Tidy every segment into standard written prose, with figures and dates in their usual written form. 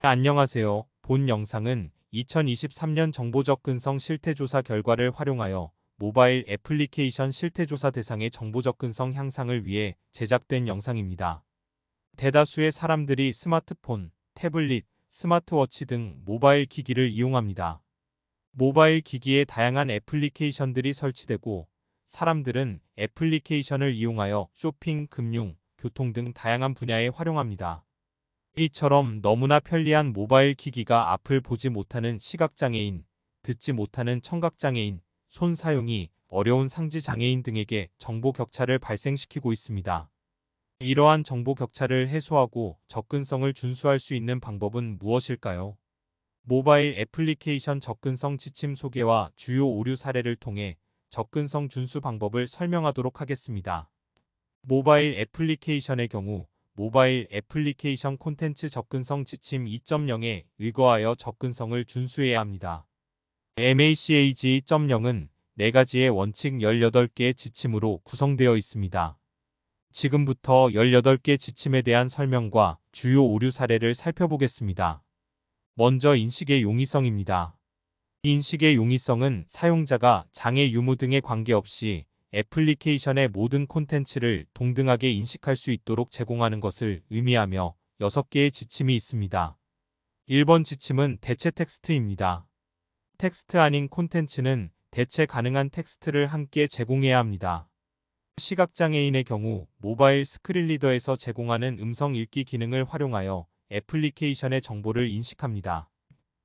안녕하세요. 본 영상은 2023년 정보접근성 실태조사 결과를 활용하여 모바일 애플리케이션 실태조사 대상의 정보접근성 향상을 위해 제작된 영상입니다. 대다수의 사람들이 스마트폰, 태블릿, 스마트워치 등 모바일 기기를 이용합니다. 모바일 기기에 다양한 애플리케이션들이 설치되고 사람들은 애플리케이션을 이용하여 쇼핑, 금융, 교통 등 다양한 분야에 활용합니다. 이처럼 너무나 편리한 모바일 기기가 앞을 보지 못하는 시각장애인, 듣지 못하는 청각장애인, 손 사용이 어려운 상지장애인 등에게 정보 격차를 발생시키고 있습니다. 이러한 정보 격차를 해소하고 접근성을 준수할 수 있는 방법은 무엇일까요? 모바일 애플리케이션 접근성 지침 소개와 주요 오류 사례를 통해 접근성 준수 방법을 설명하도록 하겠습니다. 모바일 애플리케이션의 경우 모바일 애플리케이션 콘텐츠 접근성 지침 2.0에 의거하여 접근성을 준수해야 합니다. MACAG 2.0은 4가지의 원칙 18개의 지침으로 구성되어 있습니다. 지금부터 18개 지침에 대한 설명과 주요 오류 사례를 살펴보겠습니다. 먼저 인식의 용이성입니다. 인식의 용이성은 사용자가 장애 유무 등에 관계없이 애플리케이션의 모든 콘텐츠를 동등하게 인식할 수 있도록 제공하는 것을 의미하며 6개의 지침이 있습니다. 1번 지침은 대체 텍스트입니다. 텍스트 아닌 콘텐츠는 대체 가능한 텍스트를 함께 제공해야 합니다. 시각장애인의 경우 모바일 스크린 리더에서 제공하는 음성 읽기 기능을 활용하여 애플리케이션의 정보를 인식합니다.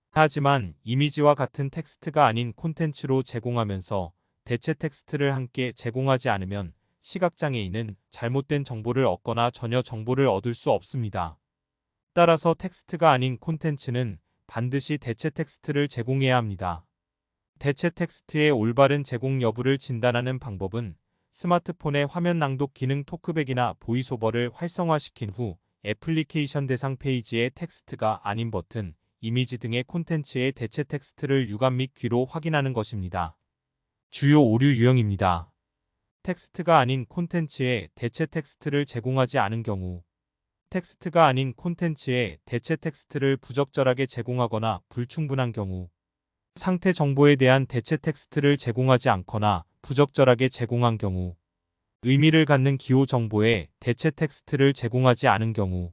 하지만 이미지와 같은 텍스트가 아닌 콘텐츠로 제공하면서 대체 텍스트를 함께 제공하지 않으면 시각장애인은 잘못된 정보를 얻거나 전혀 정보를 얻을 수 없습니다. 따라서 텍스트가 아닌 콘텐츠는 반드시 대체 텍스트를 제공해야 합니다. 대체 텍스트의 올바른 제공 여부를 진단하는 방법은 스마트폰의 화면 낭독 기능 토크백이나 보이스오버를 활성화시킨 후 애플리케이션 대상 페이지의 텍스트가 아닌 버튼, 이미지 등의 콘텐츠의 대체 텍스트를 육안 및 귀로 확인하는 것입니다. 주요 오류 유형입니다. 텍스트가 아닌 콘텐츠에 대체 텍스트를 제공하지 않은 경우, 텍스트가 아닌 콘텐츠에 대체 텍스트를 부적절하게 제공하거나 불충분한 경우, 상태 정보에 대한 대체 텍스트를 제공하지 않거나 부적절하게 제공한 경우, 의미를 갖는 기호 정보에 대체 텍스트를 제공하지 않은 경우,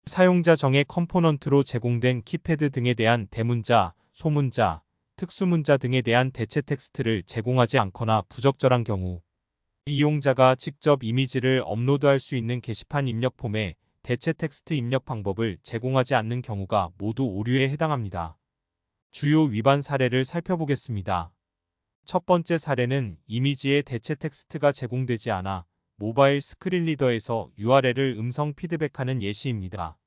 사용자 정의 컴포넌트로 제공된 키패드 등에 대한 대문자, 소문자, 특수문자 등에 대한 대체 텍스트를 제공하지 않거나 부적절한 경우, 이용자가 직접 이미지를 업로드할 수 있는 게시판 입력 폼에 대체 텍스트 입력 방법을 제공하지 않는 경우가 모두 오류에 해당합니다. 주요 위반 사례를 살펴보겠습니다. 첫 번째 사례는 이미지에 대체 텍스트가 제공되지 않아 모바일 스크린 리더에서 URL을 음성 피드백하는 예시입니다.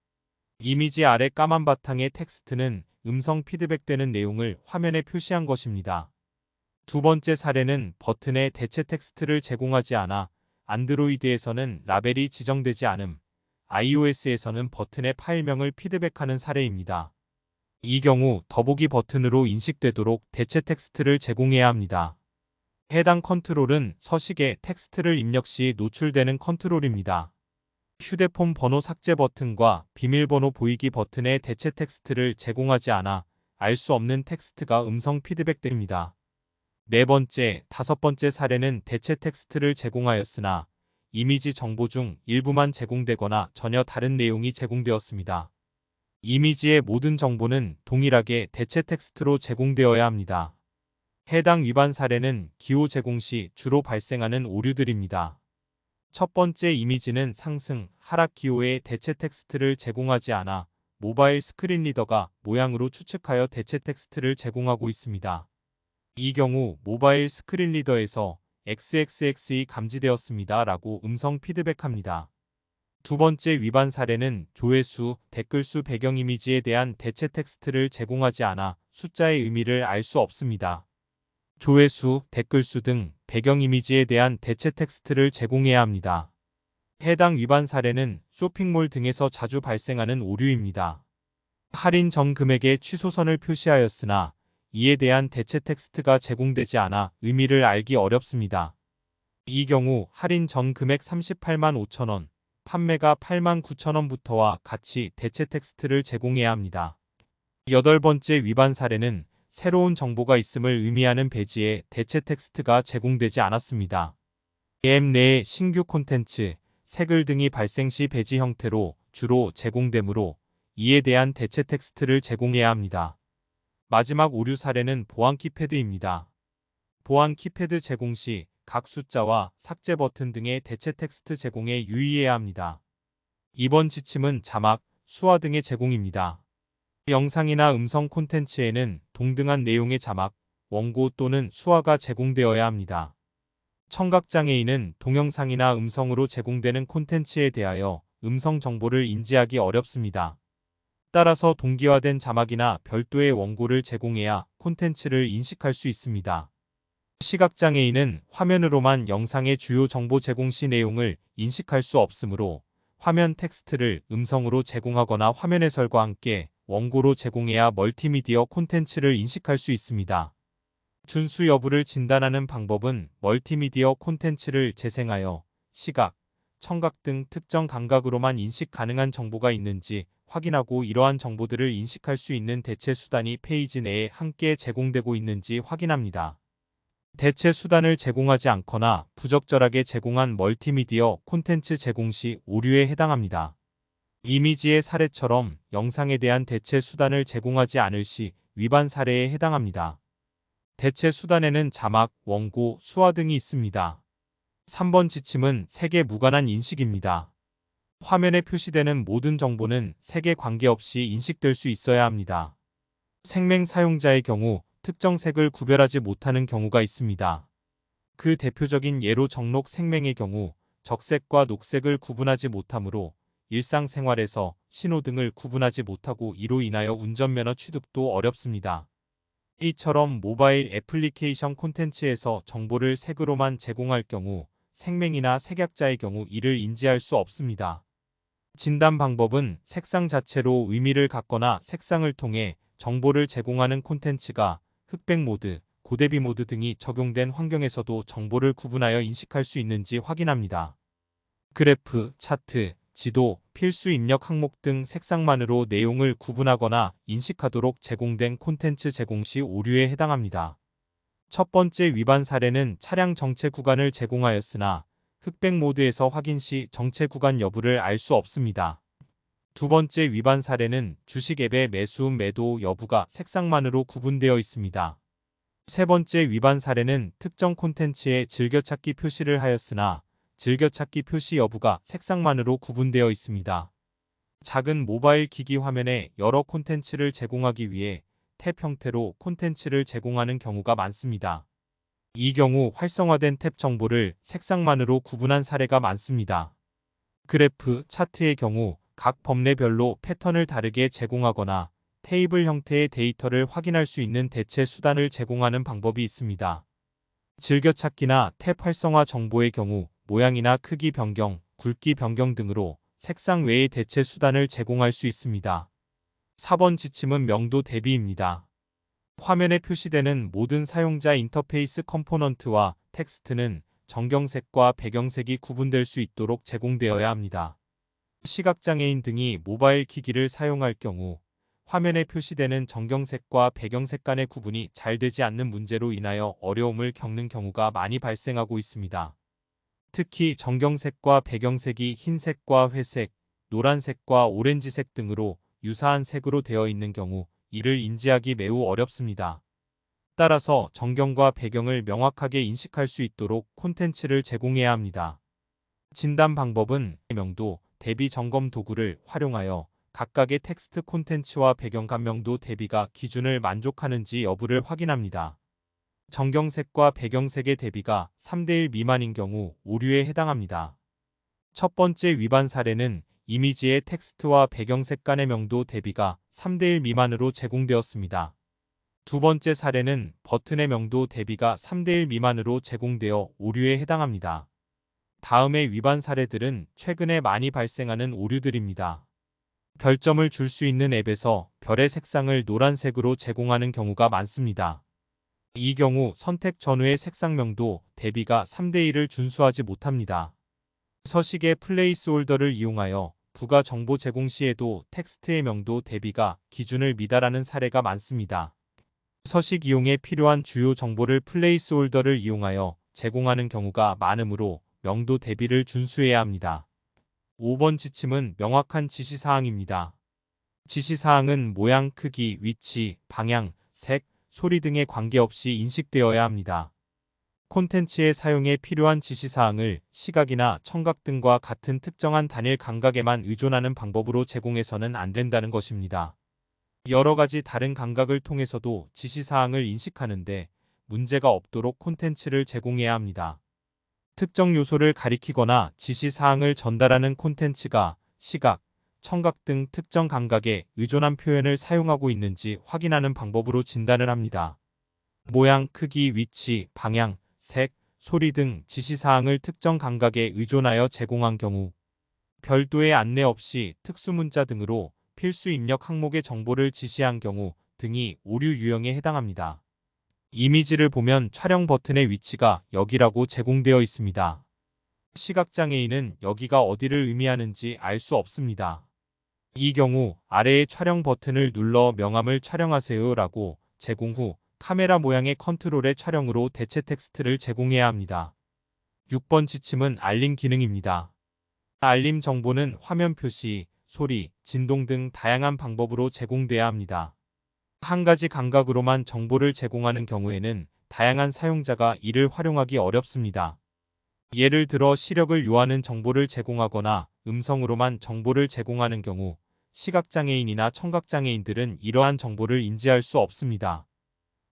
이미지 아래 까만 바탕의 텍스트는 음성 피드백되는 내용을 화면에 표시한 것입니다. 두 번째 사례는 버튼에 대체 텍스트를 제공하지 않아 안드로이드에서는 라벨이 지정되지 않음, iOS에서는 버튼의 파일명을 피드백하는 사례입니다. 이 경우 더보기 버튼으로 인식되도록 대체 텍스트를 제공해야 합니다. 해당 컨트롤은 서식에 텍스트를 입력 시 노출되는 컨트롤입니다. 휴대폰 번호 삭제 버튼과 비밀번호 보이기 버튼에 대체 텍스트를 제공하지 않아 알 수 없는 텍스트가 음성 피드백됩니다. 네 번째, 다섯 번째 사례는 대체 텍스트를 제공하였으나 이미지 정보 중 일부만 제공되거나 전혀 다른 내용이 제공되었습니다. 이미지의 모든 정보는 동일하게 대체 텍스트로 제공되어야 합니다. 해당 위반 사례는 기호 제공 시 주로 발생하는 오류들입니다. 첫 번째 이미지는 상승, 하락 기호에 대체 텍스트를 제공하지 않아 모바일 스크린 리더가 모양으로 추측하여 대체 텍스트를 제공하고 있습니다. 이 경우 모바일 스크린 리더에서 XXX이 감지되었습니다 라고 음성 피드백합니다. 두 번째 위반 사례는 조회수, 댓글수 배경 이미지에 대한 대체 텍스트를 제공하지 않아 숫자의 의미를 알 수 없습니다. 조회수, 댓글수 등 배경 이미지에 대한 대체 텍스트를 제공해야 합니다. 해당 위반 사례는 쇼핑몰 등에서 자주 발생하는 오류입니다. 할인 전 금액에 취소선을 표시하였으나 이에 대한 대체 텍스트가 제공되지 않아 의미를 알기 어렵습니다. 이 경우 할인 전 금액 38만 5천 원, 판매가 89,000원부터와 같이 대체 텍스트를 제공해야 합니다. 여덟 번째 위반 사례는 새로운 정보가 있음을 의미하는 배지에 대체 텍스트가 제공되지 않았습니다. 앱 내에 신규 콘텐츠, 새글 등이 발생 시 배지 형태로 주로 제공되므로 이에 대한 대체 텍스트를 제공해야 합니다. 마지막 오류 사례는 보안 키패드입니다. 보안 키패드 제공 시 각 숫자와 삭제 버튼 등의 대체 텍스트 제공에 유의해야 합니다. 이번 지침은 자막, 수화 등의 제공입니다. 영상이나 음성 콘텐츠에는 동등한 내용의 자막, 원고 또는 수화가 제공되어야 합니다. 청각장애인은 동영상이나 음성으로 제공되는 콘텐츠에 대하여 음성 정보를 인지하기 어렵습니다. 따라서 동기화된 자막이나 별도의 원고를 제공해야 콘텐츠를 인식할 수 있습니다. 시각장애인은 화면으로만 영상의 주요 정보 제공 시 내용을 인식할 수 없으므로 화면 텍스트를 음성으로 제공하거나 화면 해설과 함께 원고로 제공해야 멀티미디어 콘텐츠를 인식할 수 있습니다. 준수 여부를 진단하는 방법은 멀티미디어 콘텐츠를 재생하여 시각, 청각 등 특정 감각으로만 인식 가능한 정보가 있는지 확인하고 이러한 정보들을 인식할 수 있는 대체 수단이 페이지 내에 함께 제공되고 있는지 확인합니다. 대체 수단을 제공하지 않거나 부적절하게 제공한 멀티미디어 콘텐츠 제공 시 오류에 해당합니다. 이미지의 사례처럼 영상에 대한 대체 수단을 제공하지 않을 시 위반 사례에 해당합니다. 대체 수단에는 자막, 원고, 수화 등이 있습니다. 3번 지침은 색에 무관한 인식입니다. 화면에 표시되는 모든 정보는 색에 관계없이 인식될 수 있어야 합니다. 생맹 사용자의 경우 특정 색을 구별하지 못하는 경우가 있습니다. 그 대표적인 예로 정록 생맹의 경우 적색과 녹색을 구분하지 못하므로 일상생활에서 신호등을 구분하지 못하고 이로 인하여 운전면허 취득도 어렵습니다. 이처럼 모바일 애플리케이션 콘텐츠에서 정보를 색으로만 제공할 경우 생맹이나 색약자의 경우 이를 인지할 수 없습니다. 진단 방법은 색상 자체로 의미를 갖거나 색상을 통해 정보를 제공하는 콘텐츠가 흑백 모드, 고대비 모드 등이 적용된 환경에서도 정보를 구분하여 인식할 수 있는지 확인합니다. 그래프, 차트, 지도, 필수 입력 항목 등 색상만으로 내용을 구분하거나 인식하도록 제공된 콘텐츠 제공 시 오류에 해당합니다. 첫 번째 위반 사례는 차량 정체 구간을 제공하였으나 흑백 모드에서 확인 시 정체 구간 여부를 알 수 없습니다. 두 번째 위반 사례는 주식 앱의 매수 매도 여부가 색상만으로 구분되어 있습니다. 세 번째 위반 사례는 특정 콘텐츠에 즐겨찾기 표시를 하였으나 즐겨찾기 표시 여부가 색상만으로 구분되어 있습니다. 작은 모바일 기기 화면에 여러 콘텐츠를 제공하기 위해 탭 형태로 콘텐츠를 제공하는 경우가 많습니다. 이 경우 활성화된 탭 정보를 색상만으로 구분한 사례가 많습니다. 그래프, 차트의 경우 각 범례별로 패턴을 다르게 제공하거나 테이블 형태의 데이터를 확인할 수 있는 대체 수단을 제공하는 방법이 있습니다. 즐겨찾기나 탭 활성화 정보의 경우 모양이나 크기 변경, 굵기 변경 등으로 색상 외의 대체 수단을 제공할 수 있습니다. 4번 지침은 명도 대비입니다. 화면에 표시되는 모든 사용자 인터페이스 컴포넌트와 텍스트는 정경색과 배경색이 구분될 수 있도록 제공되어야 합니다. 시각장애인 등이 모바일 기기를 사용할 경우 화면에 표시되는 정경색과 배경색 간의 구분이 잘 되지 않는 문제로 인하여 어려움을 겪는 경우가 많이 발생하고 있습니다. 특히 정경색과 배경색이 흰색과 회색, 노란색과 오렌지색 등으로 유사한 색으로 되어 있는 경우 이를 인지하기 매우 어렵습니다. 따라서 정경과 배경을 명확하게 인식할 수 있도록 콘텐츠를 제공해야 합니다. 진단 방법은 명도, 대비 점검 도구를 활용하여 각각의 텍스트 콘텐츠와 배경감 명도 대비가 기준을 만족하는지 여부를 확인합니다. 정경색과 배경색의 대비가 3:1 미만인 경우 오류에 해당합니다. 첫 번째 위반 사례는 이미지의 텍스트와 배경색 간의 명도 대비가 3:1 미만으로 제공되었습니다. 두 번째 사례는 버튼의 명도 대비가 3:1 미만으로 제공되어 오류에 해당합니다. 다음의 위반 사례들은 최근에 많이 발생하는 오류들입니다. 별점을 줄 수 있는 앱에서 별의 색상을 노란색으로 제공하는 경우가 많습니다. 이 경우 선택 전후의 색상 명도 대비가 3:1을 준수하지 못합니다. 서식의 플레이스홀더를 이용하여 부가 정보 제공 시에도 텍스트의 명도 대비가 기준을 미달하는 사례가 많습니다. 서식 이용에 필요한 주요 정보를 플레이스홀더를 이용하여 제공하는 경우가 많으므로 명도 대비를 준수해야 합니다. 5번 지침은 명확한 지시사항입니다. 지시사항은 모양, 크기, 위치, 방향, 색, 소리 등에 관계없이 인식되어야 합니다. 콘텐츠의 사용에 필요한 지시사항을 시각이나 청각 등과 같은 특정한 단일 감각에만 의존하는 방법으로 제공해서는 안 된다는 것입니다. 여러 가지 다른 감각을 통해서도 지시사항을 인식하는데 문제가 없도록 콘텐츠를 제공해야 합니다. 특정 요소를 가리키거나 지시사항을 전달하는 콘텐츠가 시각, 청각 등 특정 감각에 의존한 표현을 사용하고 있는지 확인하는 방법으로 진단을 합니다. 모양, 크기, 위치, 방향, 색, 소리 등 지시사항을 특정 감각에 의존하여 제공한 경우, 별도의 안내 없이 특수문자 등으로 필수 입력 항목의 정보를 지시한 경우 등이 오류 유형에 해당합니다. 이미지를 보면 촬영 버튼의 위치가 여기라고 제공되어 있습니다. 시각장애인은 여기가 어디를 의미하는지 알 수 없습니다. 이 경우 아래의 촬영 버튼을 눌러 명암을 촬영하세요 라고 제공 후 카메라 모양의 컨트롤의 촬영으로 대체 텍스트를 제공해야 합니다. 6번 지침은 알림 기능입니다. 알림 정보는 화면 표시, 소리, 진동 등 다양한 방법으로 제공돼야 합니다. 한 가지 감각으로만 정보를 제공하는 경우에는 다양한 사용자가 이를 활용하기 어렵습니다. 예를 들어 시력을 요하는 정보를 제공하거나 음성으로만 정보를 제공하는 경우 시각장애인이나 청각장애인들은 이러한 정보를 인지할 수 없습니다.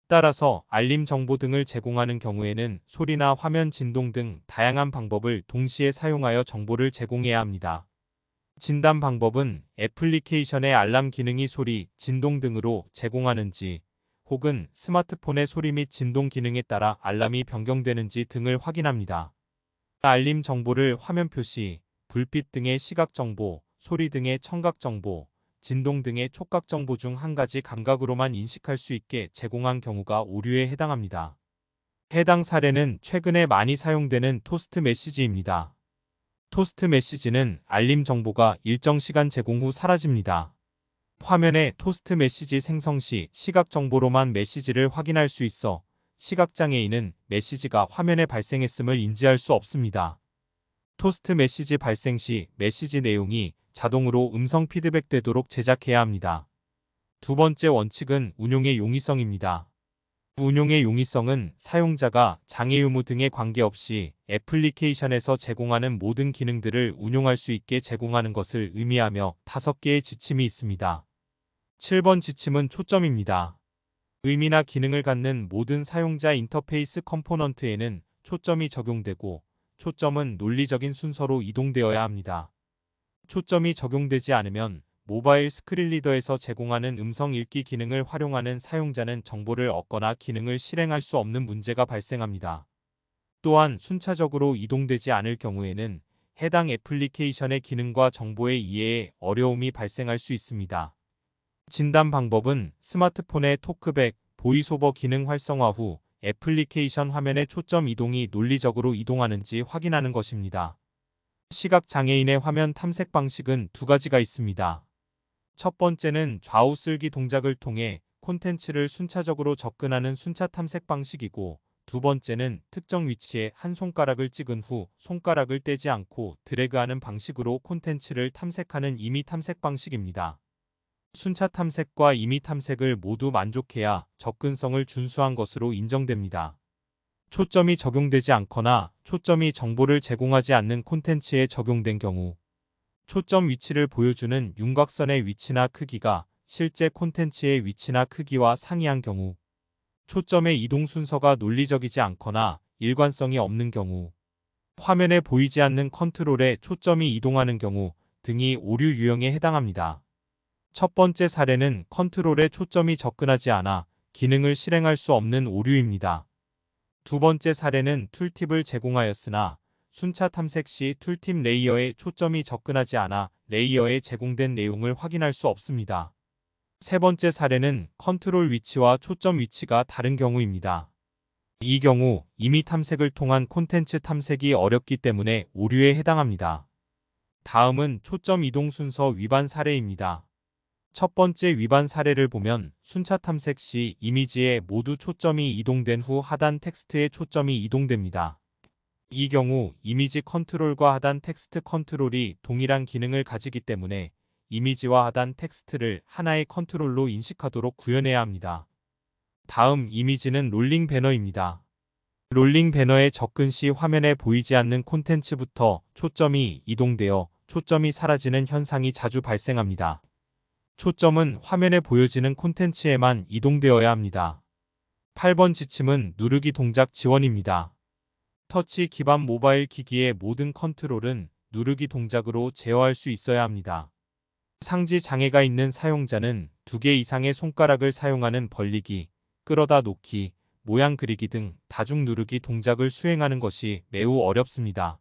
따라서 알림 정보 등을 제공하는 경우에는 소리나 화면 진동 등 다양한 방법을 동시에 사용하여 정보를 제공해야 합니다. 진단 방법은 애플리케이션의 알람 기능이 소리, 진동 등으로 제공하는지 혹은 스마트폰의 소리 및 진동 기능에 따라 알람이 변경되는지 등을 확인합니다. 알림 정보를 화면 표시, 불빛 등의 시각 정보, 소리 등의 청각 정보, 진동 등의 촉각 정보 중 한 가지 감각으로만 인식할 수 있게 제공한 경우가 오류에 해당합니다. 해당 사례는 최근에 많이 사용되는 토스트 메시지입니다. 토스트 메시지는 알림 정보가 일정 시간 제공 후 사라집니다. 화면에 토스트 메시지 생성 시 시각 정보로만 메시지를 확인할 수 있어 시각장애인은 메시지가 화면에 발생했음을 인지할 수 없습니다. 토스트 메시지 발생 시 메시지 내용이 자동으로 음성 피드백되도록 제작해야 합니다. 두 번째 원칙은 운용의 용이성입니다. 운용의 용이성은 사용자가 장애 유무 등에 관계없이 애플리케이션에서 제공하는 모든 기능들을 운용할 수 있게 제공하는 것을 의미하며 5개의 지침이 있습니다. 7번 지침은 초점입니다. 의미나 기능을 갖는 모든 사용자 인터페이스 컴포넌트에는 초점이 적용되고 초점은 논리적인 순서로 이동되어야 합니다. 초점이 적용되지 않으면 모바일 스크린 리더에서 제공하는 음성 읽기 기능을 활용하는 사용자는 정보를 얻거나 기능을 실행할 수 없는 문제가 발생합니다. 또한 순차적으로 이동되지 않을 경우에는 해당 애플리케이션의 기능과 정보의 이해에 어려움이 발생할 수 있습니다. 진단 방법은 스마트폰의 토크백, 보이스오버 기능 활성화 후 애플리케이션 화면의 초점 이동이 논리적으로 이동하는지 확인하는 것입니다. 시각장애인의 화면 탐색 방식은 두 가지가 있습니다. 첫 번째는 좌우 쓸기 동작을 통해 콘텐츠를 순차적으로 접근하는 순차 탐색 방식이고, 두 번째는 특정 위치에 한 손가락을 찍은 후 손가락을 떼지 않고 드래그하는 방식으로 콘텐츠를 탐색하는 임의 탐색 방식입니다. 순차 탐색과 임의 탐색을 모두 만족해야 접근성을 준수한 것으로 인정됩니다. 초점이 적용되지 않거나 초점이 정보를 제공하지 않는 콘텐츠에 적용된 경우, 초점 위치를 보여주는 윤곽선의 위치나 크기가 실제 콘텐츠의 위치나 크기와 상이한 경우, 초점의 이동 순서가 논리적이지 않거나 일관성이 없는 경우, 화면에 보이지 않는 컨트롤에 초점이 이동하는 경우 등이 오류 유형에 해당합니다. 첫 번째 사례는 컨트롤에 초점이 접근하지 않아 기능을 실행할 수 없는 오류입니다. 두 번째 사례는 툴팁을 제공하였으나 순차 탐색 시 툴팁 레이어에 초점이 접근하지 않아 레이어에 제공된 내용을 확인할 수 없습니다. 세 번째 사례는 컨트롤 위치와 초점 위치가 다른 경우입니다. 이 경우 이미 탐색을 통한 콘텐츠 탐색이 어렵기 때문에 오류에 해당합니다. 다음은 초점 이동 순서 위반 사례입니다. 첫 번째 위반 사례를 보면 순차 탐색 시 이미지에 모두 초점이 이동된 후 하단 텍스트에 초점이 이동됩니다. 이 경우 이미지 컨트롤과 하단 텍스트 컨트롤이 동일한 기능을 가지기 때문에 이미지와 하단 텍스트를 하나의 컨트롤로 인식하도록 구현해야 합니다. 다음 이미지는 롤링 배너입니다. 롤링 배너에 접근 시 화면에 보이지 않는 콘텐츠부터 초점이 이동되어 초점이 사라지는 현상이 자주 발생합니다. 초점은 화면에 보여지는 콘텐츠에만 이동되어야 합니다. 8번 지침은 누르기 동작 지원입니다. 터치 기반 모바일 기기의 모든 컨트롤은 누르기 동작으로 제어할 수 있어야 합니다. 상지 장애가 있는 사용자는 2개 이상의 손가락을 사용하는 벌리기, 끌어다 놓기, 모양 그리기 등 다중 누르기 동작을 수행하는 것이 매우 어렵습니다.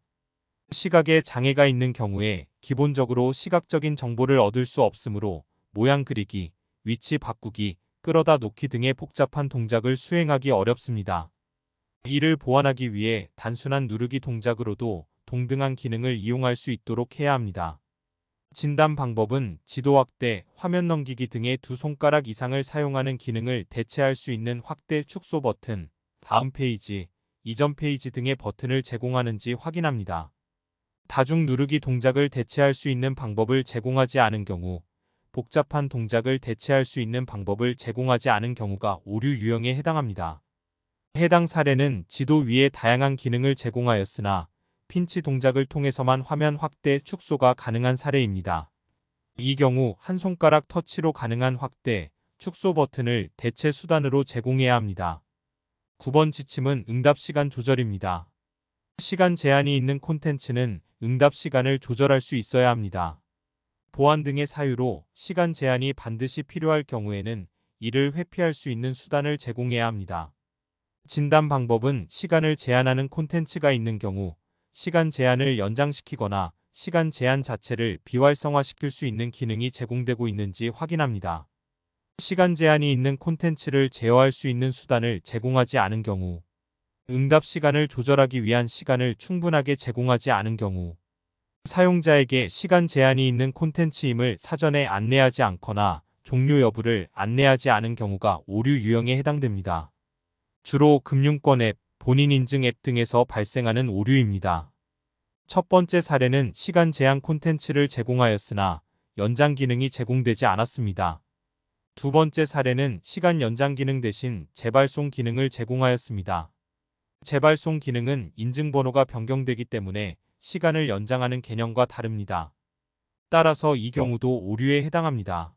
시각에 장애가 있는 경우에 기본적으로 시각적인 정보를 얻을 수 없으므로 모양 그리기, 위치 바꾸기, 끌어다 놓기 등의 복잡한 동작을 수행하기 어렵습니다. 이를 보완하기 위해 단순한 누르기 동작으로도 동등한 기능을 이용할 수 있도록 해야 합니다. 진단 방법은 지도 확대, 화면 넘기기 등의 2손가락 이상을 사용하는 기능을 대체할 수 있는 확대 축소 버튼, 다음 페이지, 이전 페이지 등의 버튼을 제공하는지 확인합니다. 다중 누르기 동작을 대체할 수 있는 방법을 제공하지 않은 경우, 복잡한 동작을 대체할 수 있는 방법을 제공하지 않은 경우가 오류 유형에 해당합니다. 해당 사례는 지도 위에 다양한 기능을 제공하였으나 핀치 동작을 통해서만 화면 확대, 축소가 가능한 사례입니다. 이 경우 한 손가락 터치로 가능한 확대, 축소 버튼을 대체 수단으로 제공해야 합니다. 9번 지침은 응답 시간 조절입니다. 시간 제한이 있는 콘텐츠는 응답 시간을 조절할 수 있어야 합니다. 보안 등의 사유로 시간 제한이 반드시 필요할 경우에는 이를 회피할 수 있는 수단을 제공해야 합니다. 진단 방법은 시간을 제한하는 콘텐츠가 있는 경우 시간 제한을 연장시키거나 시간 제한 자체를 비활성화시킬 수 있는 기능이 제공되고 있는지 확인합니다. 시간 제한이 있는 콘텐츠를 제어할 수 있는 수단을 제공하지 않은 경우, 응답 시간을 조절하기 위한 시간을 충분하게 제공하지 않은 경우, 사용자에게 시간 제한이 있는 콘텐츠임을 사전에 안내하지 않거나 종료 여부를 안내하지 않은 경우가 오류 유형에 해당됩니다. 주로 금융권 앱, 본인 인증 앱 등에서 발생하는 오류입니다. 첫 번째 사례는 시간 제한 콘텐츠를 제공하였으나 연장 기능이 제공되지 않았습니다. 두 번째 사례는 시간 연장 기능 대신 재발송 기능을 제공하였습니다. 재발송 기능은 인증번호가 변경되기 때문에 시간을 연장하는 개념과 다릅니다. 따라서 이 경우도 오류에 해당합니다.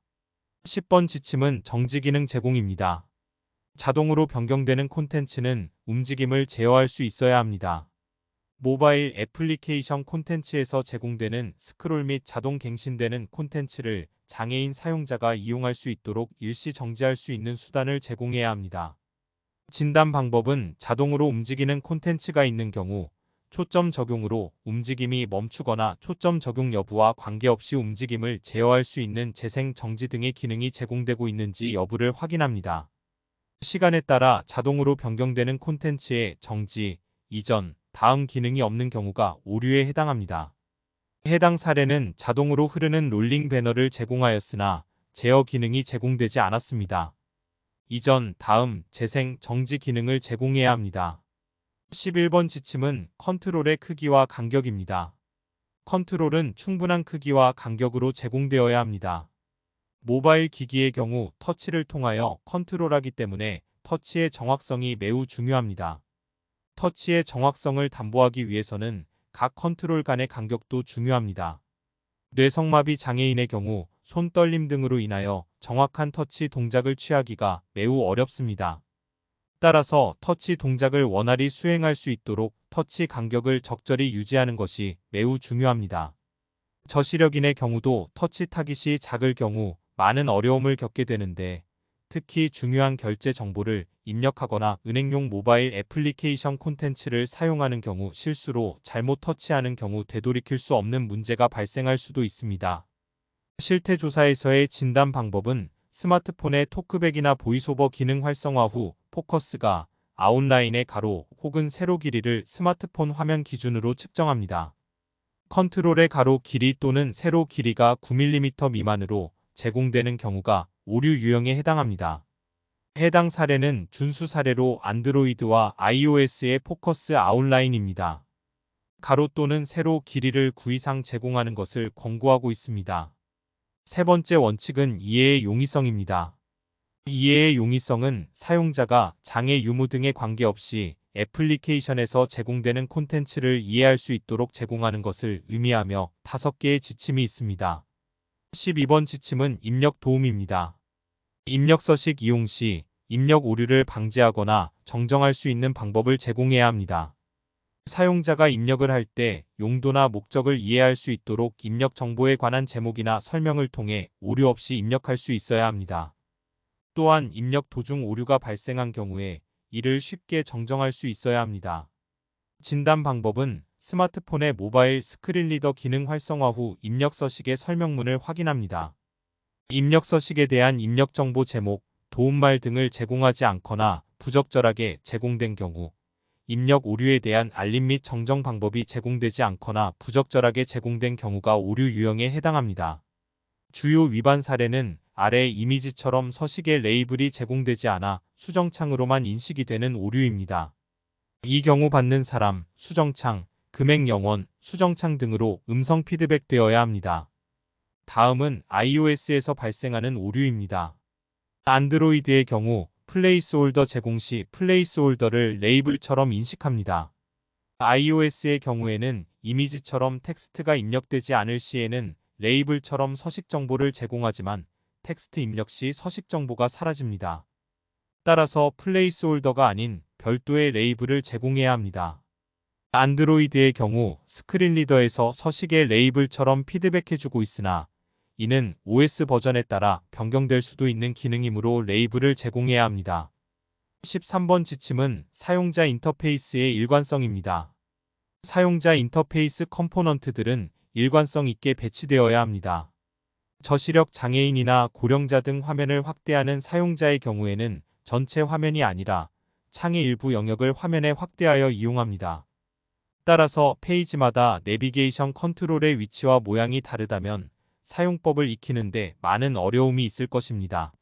10번 지침은 정지 기능 제공입니다. 자동으로 변경되는 콘텐츠는 움직임을 제어할 수 있어야 합니다. 모바일 애플리케이션 콘텐츠에서 제공되는 스크롤 및 자동 갱신되는 콘텐츠를 장애인 사용자가 이용할 수 있도록 일시 정지할 수 있는 수단을 제공해야 합니다. 진단 방법은 자동으로 움직이는 콘텐츠가 있는 경우 초점 적용으로 움직임이 멈추거나 초점 적용 여부와 관계없이 움직임을 제어할 수 있는 재생 정지 등의 기능이 제공되고 있는지 여부를 확인합니다. 시간에 따라 자동으로 변경되는 콘텐츠의 정지, 이전, 다음 기능이 없는 경우가 오류에 해당합니다. 해당 사례는 자동으로 흐르는 롤링 배너를 제공하였으나 제어 기능이 제공되지 않았습니다. 이전, 다음, 재생, 정지 기능을 제공해야 합니다. 11번 지침은 컨트롤의 크기와 간격입니다. 컨트롤은 충분한 크기와 간격으로 제공되어야 합니다. 모바일 기기의 경우 터치를 통하여 컨트롤하기 때문에 터치의 정확성이 매우 중요합니다. 터치의 정확성을 담보하기 위해서는 각 컨트롤 간의 간격도 중요합니다. 뇌성마비 장애인의 경우 손 떨림 등으로 인하여 정확한 터치 동작을 취하기가 매우 어렵습니다. 따라서 터치 동작을 원활히 수행할 수 있도록 터치 간격을 적절히 유지하는 것이 매우 중요합니다. 저시력인의 경우도 터치 타깃이 작을 경우 많은 어려움을 겪게 되는데 특히 중요한 결제 정보를 입력하거나 은행용 모바일 애플리케이션 콘텐츠를 사용하는 경우 실수로 잘못 터치하는 경우 되돌이킬 수 없는 문제가 발생할 수도 있습니다. 실태조사에서의 진단 방법은 스마트폰의 토크백이나 보이스오버 기능 활성화 후 포커스가 아웃라인의 가로 혹은 세로 길이를 스마트폰 화면 기준으로 측정합니다. 컨트롤의 가로 길이 또는 세로 길이가 9mm 미만으로 제공되는 경우가 오류 유형에 해당합니다. 해당 사례는 준수 사례로 안드로이드와 iOS의 포커스 아웃라인입니다. 가로 또는 세로 길이를 9 이상 제공하는 것을 권고하고 있습니다. 세 번째 원칙은 이해의 용이성입니다. 이해의 용이성은 사용자가 장애 유무 등에 관계없이 애플리케이션에서 제공되는 콘텐츠를 이해할 수 있도록 제공하는 것을 의미하며 5개의 지침이 있습니다. 12번 지침은 입력 도움입니다. 입력 서식 이용 시 입력 오류를 방지하거나 정정할 수 있는 방법을 제공해야 합니다. 사용자가 입력을 할 때 용도나 목적을 이해할 수 있도록 입력 정보에 관한 제목이나 설명을 통해 오류 없이 입력할 수 있어야 합니다. 또한 입력 도중 오류가 발생한 경우에 이를 쉽게 정정할 수 있어야 합니다. 진단 방법은 스마트폰의 모바일 스크린 리더 기능 활성화 후 입력 서식의 설명문을 확인합니다. 입력 서식에 대한 입력 정보 제목, 도움말 등을 제공하지 않거나 부적절하게 제공된 경우, 입력 오류에 대한 알림 및 정정 방법이 제공되지 않거나 부적절하게 제공된 경우가 오류 유형에 해당합니다. 주요 위반 사례는 아래 이미지처럼 서식에 레이블이 제공되지 않아 수정창으로만 인식이 되는 오류입니다. 이 경우 받는 사람, 수정창, 금액 영원, 수정창 등으로 음성 피드백되어야 합니다. 다음은 iOS에서 발생하는 오류입니다. 안드로이드의 경우 플레이스홀더 제공 시 플레이스홀더를 레이블처럼 인식합니다. iOS의 경우에는 이미지처럼 텍스트가 입력되지 않을 시에는 레이블처럼 서식 정보를 제공하지만 텍스트 입력 시 서식 정보가 사라집니다. 따라서 플레이스홀더가 아닌 별도의 레이블을 제공해야 합니다. 안드로이드의 경우 스크린 리더에서 서식의 레이블처럼 피드백해주고 있으나 이는 OS 버전에 따라 변경될 수도 있는 기능이므로 레이블을 제공해야 합니다. 13번 지침은 사용자 인터페이스의 일관성입니다. 사용자 인터페이스 컴포넌트들은 일관성 있게 배치되어야 합니다. 저시력 장애인이나 고령자 등 화면을 확대하는 사용자의 경우에는 전체 화면이 아니라 창의 일부 영역을 화면에 확대하여 이용합니다. 따라서 페이지마다 내비게이션 컨트롤의 위치와 모양이 다르다면 사용법을 익히는데 많은 어려움이 있을 것입니다.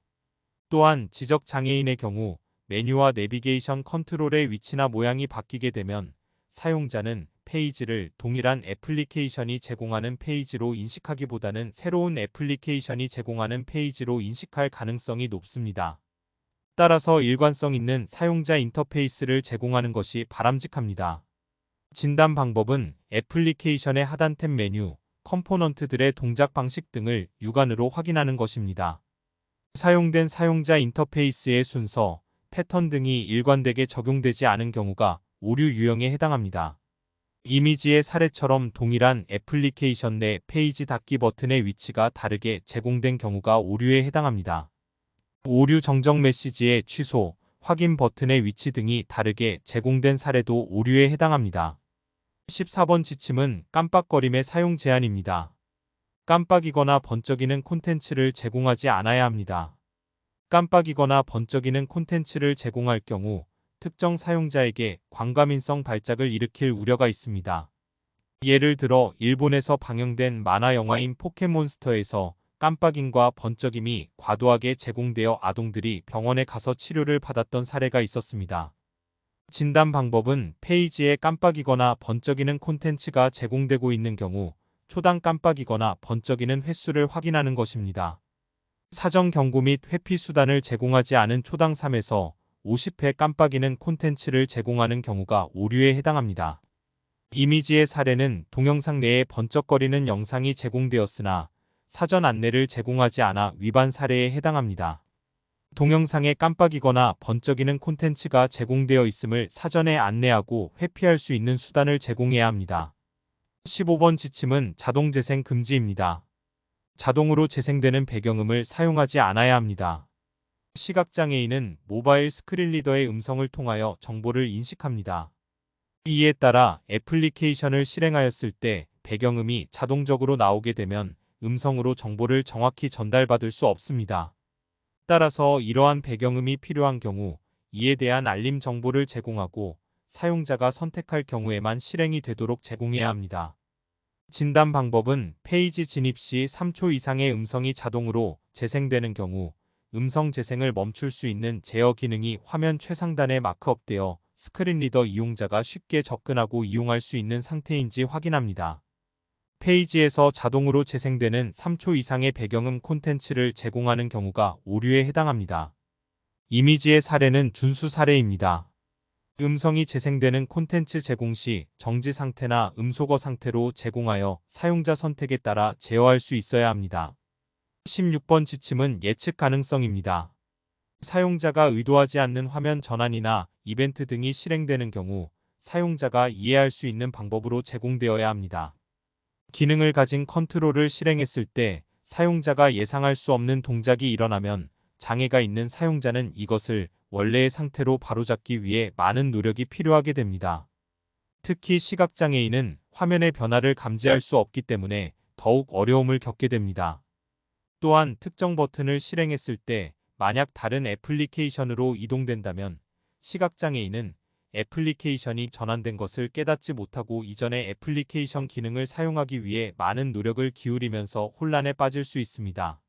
또한 지적 장애인의 경우 메뉴와 내비게이션 컨트롤의 위치나 모양이 바뀌게 되면 사용자는 페이지를 동일한 애플리케이션이 제공하는 페이지로 인식하기보다는 새로운 애플리케이션이 제공하는 페이지로 인식할 가능성이 높습니다. 따라서 일관성 있는 사용자 인터페이스를 제공하는 것이 바람직합니다. 진단 방법은 애플리케이션의 하단 탭 메뉴, 컴포넌트들의 동작 방식 등을 육안으로 확인하는 것입니다. 사용된 사용자 인터페이스의 순서, 패턴 등이 일관되게 적용되지 않은 경우가 오류 유형에 해당합니다. 이미지의 사례처럼 동일한 애플리케이션 내 페이지 닫기 버튼의 위치가 다르게 제공된 경우가 오류에 해당합니다. 오류 정정 메시지의 취소, 확인 버튼의 위치 등이 다르게 제공된 사례도 오류에 해당합니다. 14번 지침은 깜빡거림의 사용 제한입니다. 깜빡이거나 번쩍이는 콘텐츠를 제공하지 않아야 합니다. 깜빡이거나 번쩍이는 콘텐츠를 제공할 경우 특정 사용자에게 광감인성 발작을 일으킬 우려가 있습니다. 예를 들어 일본에서 방영된 만화 영화인 포켓몬스터에서 깜빡임과 번쩍임이 과도하게 제공되어 아동들이 병원에 가서 치료를 받았던 사례가 있었습니다. 진단 방법은 페이지에 깜빡이거나 번쩍이는 콘텐츠가 제공되고 있는 경우 초당 깜빡이거나 번쩍이는 횟수를 확인하는 것입니다. 사전 경고 및 회피 수단을 제공하지 않은 초당 3에서 50회 깜빡이는 콘텐츠를 제공하는 경우가 오류에 해당합니다. 이미지의 사례는 동영상 내에 번쩍거리는 영상이 제공되었으나 사전 안내를 제공하지 않아 위반 사례에 해당합니다. 동영상에 깜빡이거나 번쩍이는 콘텐츠가 제공되어 있음을 사전에 안내하고 회피할 수 있는 수단을 제공해야 합니다. 15번 지침은 자동 재생 금지입니다. 자동으로 재생되는 배경음을 사용하지 않아야 합니다. 시각장애인은 모바일 스크린 리더의 음성을 통하여 정보를 인식합니다. 이에 따라 애플리케이션을 실행하였을 때 배경음이 자동적으로 나오게 되면 음성으로 정보를 정확히 전달받을 수 없습니다. 따라서 이러한 배경음이 필요한 경우 이에 대한 알림 정보를 제공하고 사용자가 선택할 경우에만 실행이 되도록 제공해야 합니다. 진단 방법은 페이지 진입 시 3초 이상의 음성이 자동으로 재생되는 경우 음성 재생을 멈출 수 있는 제어 기능이 화면 최상단에 마크업되어 스크린 리더 이용자가 쉽게 접근하고 이용할 수 있는 상태인지 확인합니다. 페이지에서 자동으로 재생되는 3초 이상의 배경음 콘텐츠를 제공하는 경우가 오류에 해당합니다. 이미지의 사례는 준수 사례입니다. 음성이 재생되는 콘텐츠 제공 시 정지 상태나 음소거 상태로 제공하여 사용자 선택에 따라 제어할 수 있어야 합니다. 16번 지침은 예측 가능성입니다. 사용자가 의도하지 않는 화면 전환이나 이벤트 등이 실행되는 경우 사용자가 이해할 수 있는 방법으로 제공되어야 합니다. 기능을 가진 컨트롤을 실행했을 때 사용자가 예상할 수 없는 동작이 일어나면 장애가 있는 사용자는 이것을 원래의 상태로 바로잡기 위해 많은 노력이 필요하게 됩니다. 특히 시각장애인은 화면의 변화를 감지할 수 없기 때문에 더욱 어려움을 겪게 됩니다. 또한 특정 버튼을 실행했을 때 만약 다른 애플리케이션으로 이동된다면 시각장애인은 애플리케이션이 전환된 것을 깨닫지 못하고 이전의 애플리케이션 기능을 사용하기 위해 많은 노력을 기울이면서 혼란에 빠질 수 있습니다.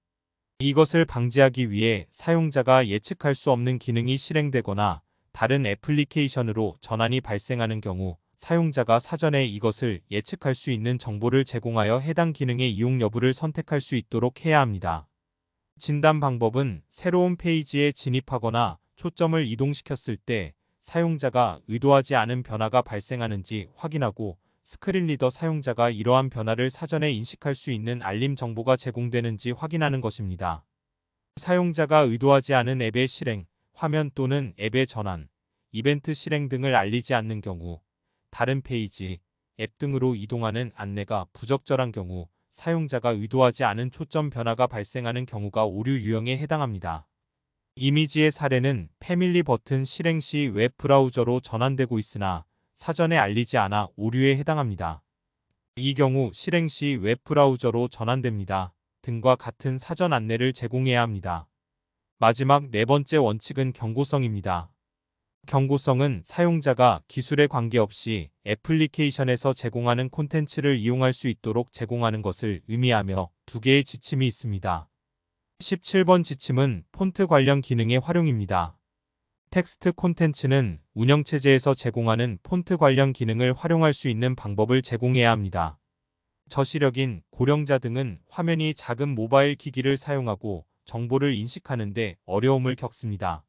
이것을 방지하기 위해 사용자가 예측할 수 없는 기능이 실행되거나 다른 애플리케이션으로 전환이 발생하는 경우 사용자가 사전에 이것을 예측할 수 있는 정보를 제공하여 해당 기능의 이용 여부를 선택할 수 있도록 해야 합니다. 진단 방법은 새로운 페이지에 진입하거나 초점을 이동시켰을 때 사용자가 의도하지 않은 변화가 발생하는지 확인하고 스크린 리더 사용자가 이러한 변화를 사전에 인식할 수 있는 알림 정보가 제공되는지 확인하는 것입니다. 사용자가 의도하지 않은 앱의 실행, 화면 또는 앱의 전환, 이벤트 실행 등을 알리지 않는 경우, 다른 페이지, 앱 등으로 이동하는 안내가 부적절한 경우, 사용자가 의도하지 않은 초점 변화가 발생하는 경우가 오류 유형에 해당합니다. 이미지의 사례는 패밀리 버튼 실행 시 웹 브라우저로 전환되고 있으나 사전에 알리지 않아 오류에 해당합니다. 이 경우 실행 시 웹 브라우저로 전환됩니다. 등과 같은 사전 안내를 제공해야 합니다. 마지막 네 번째 원칙은 경고성입니다. 경고성은 사용자가 기술에 관계없이 애플리케이션에서 제공하는 콘텐츠를 이용할 수 있도록 제공하는 것을 의미하며 두 개의 지침이 있습니다. 17번 지침은 폰트 관련 기능의 활용입니다. 텍스트 콘텐츠는 운영체제에서 제공하는 폰트 관련 기능을 활용할 수 있는 방법을 제공해야 합니다. 저시력인 고령자 등은 화면이 작은 모바일 기기를 사용하고 정보를 인식하는 데 어려움을 겪습니다.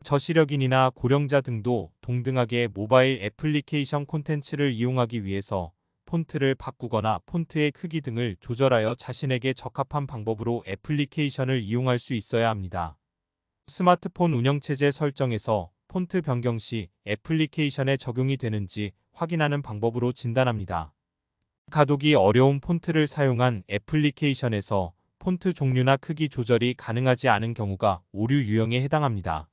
저시력인이나 고령자 등도 동등하게 모바일 애플리케이션 콘텐츠를 이용하기 위해서 폰트를 바꾸거나 폰트의 크기 등을 조절하여 자신에게 적합한 방법으로 애플리케이션을 이용할 수 있어야 합니다. 스마트폰 운영체제 설정에서 폰트 변경 시 애플리케이션에 적용이 되는지 확인하는 방법으로 진단합니다. 가독이 어려운 폰트를 사용한 애플리케이션에서 폰트 종류나 크기 조절이 가능하지 않은 경우가 오류 유형에 해당합니다.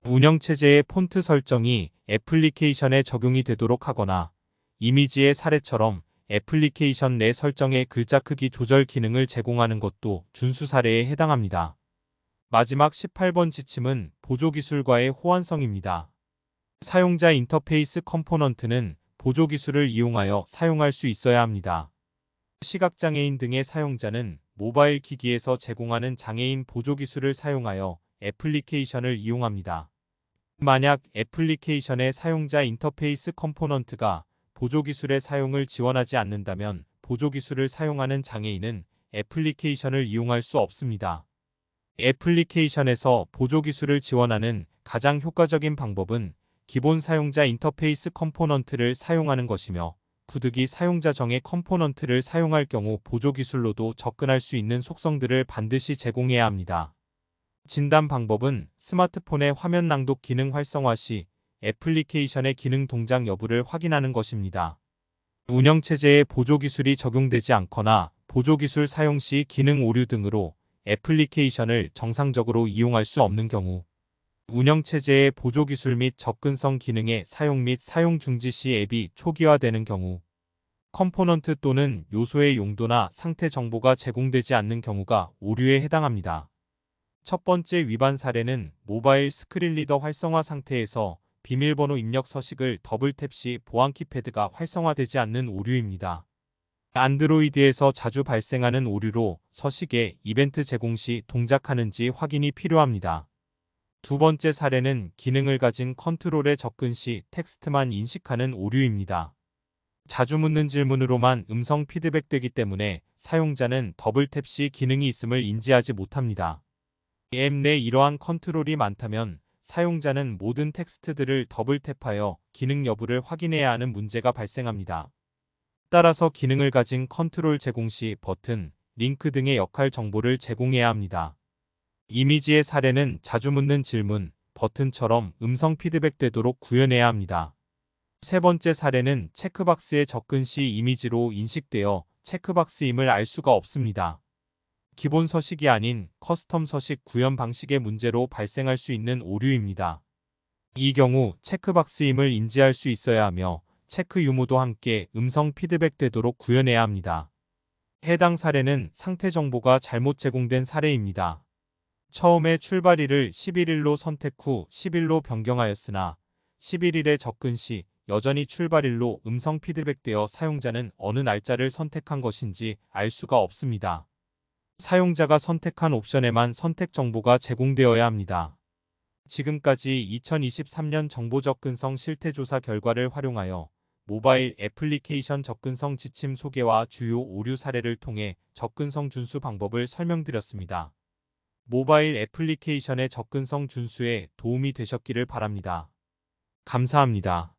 운영체제의 폰트 설정이 애플리케이션에 적용이 되도록 하거나 이미지의 사례처럼 애플리케이션 내 설정의 글자 크기 조절 기능을 제공하는 것도 준수 사례에 해당합니다. 마지막 18번 지침은 보조기술과의 호환성입니다. 사용자 인터페이스 컴포넌트는 보조기술을 이용하여 사용할 수 있어야 합니다. 시각장애인 등의 사용자는 모바일 기기에서 제공하는 장애인 보조기술을 사용하여 애플리케이션을 이용합니다. 만약 애플리케이션의 사용자 인터페이스 컴포넌트가 보조기술의 사용을 지원하지 않는다면 보조기술을 사용하는 장애인은 애플리케이션을 이용할 수 없습니다. 애플리케이션에서 보조기술을 지원하는 가장 효과적인 방법은 기본 사용자 인터페이스 컴포넌트를 사용하는 것이며 부득이 사용자 정의 컴포넌트를 사용할 경우 보조기술로도 접근할 수 있는 속성들을 반드시 제공해야 합니다. 진단 방법은 스마트폰의 화면 낭독 기능 활성화 시 애플리케이션의 기능 동작 여부를 확인하는 것입니다. 운영체제에 보조기술이 적용되지 않거나 보조기술 사용 시 기능 오류 등으로 애플리케이션을 정상적으로 이용할 수 없는 경우, 운영체제의 보조기술 및 접근성 기능의 사용 및 사용 중지 시 앱이 초기화되는 경우, 컴포넌트 또는 요소의 용도나 상태 정보가 제공되지 않는 경우가 오류에 해당합니다. 첫 번째 위반 사례는 모바일 스크린 리더 활성화 상태에서 비밀번호 입력 서식을 더블탭 시 보안 키패드가 활성화되지 않는 오류입니다. 안드로이드에서 자주 발생하는 오류로 서식에 이벤트 제공 시 동작하는지 확인이 필요합니다. 두 번째 사례는 기능을 가진 컨트롤에 접근 시 텍스트만 인식하는 오류입니다. 자주 묻는 질문으로만 음성 피드백되기 때문에 사용자는 더블탭 시 기능이 있음을 인지하지 못합니다. 앱 내 이러한 컨트롤이 많다면 사용자는 모든 텍스트들을 더블탭하여 기능 여부를 확인해야 하는 문제가 발생합니다. 따라서 기능을 가진 컨트롤 제공 시 버튼, 링크 등의 역할 정보를 제공해야 합니다. 이미지의 사례는 자주 묻는 질문, 버튼처럼 음성 피드백되도록 구현해야 합니다. 세 번째 사례는 체크박스에 접근 시 이미지로 인식되어 체크박스임을 알 수가 없습니다. 기본 서식이 아닌 커스텀 서식 구현 방식의 문제로 발생할 수 있는 오류입니다. 이 경우 체크박스임을 인지할 수 있어야 하며 체크 유무도 함께 음성 피드백되도록 구현해야 합니다. 해당 사례는 상태 정보가 잘못 제공된 사례입니다. 처음에 출발일을 11일로 선택 후 10일로 변경하였으나 11일에 접근 시 여전히 출발일로 음성 피드백되어 사용자는 어느 날짜를 선택한 것인지 알 수가 없습니다. 사용자가 선택한 옵션에만 선택 정보가 제공되어야 합니다. 지금까지 2023년 정보 접근성 실태 조사 결과를 활용하여 모바일 애플리케이션 접근성 지침 소개와 주요 오류 사례를 통해 접근성 준수 방법을 설명드렸습니다. 모바일 애플리케이션의 접근성 준수에 도움이 되셨기를 바랍니다. 감사합니다.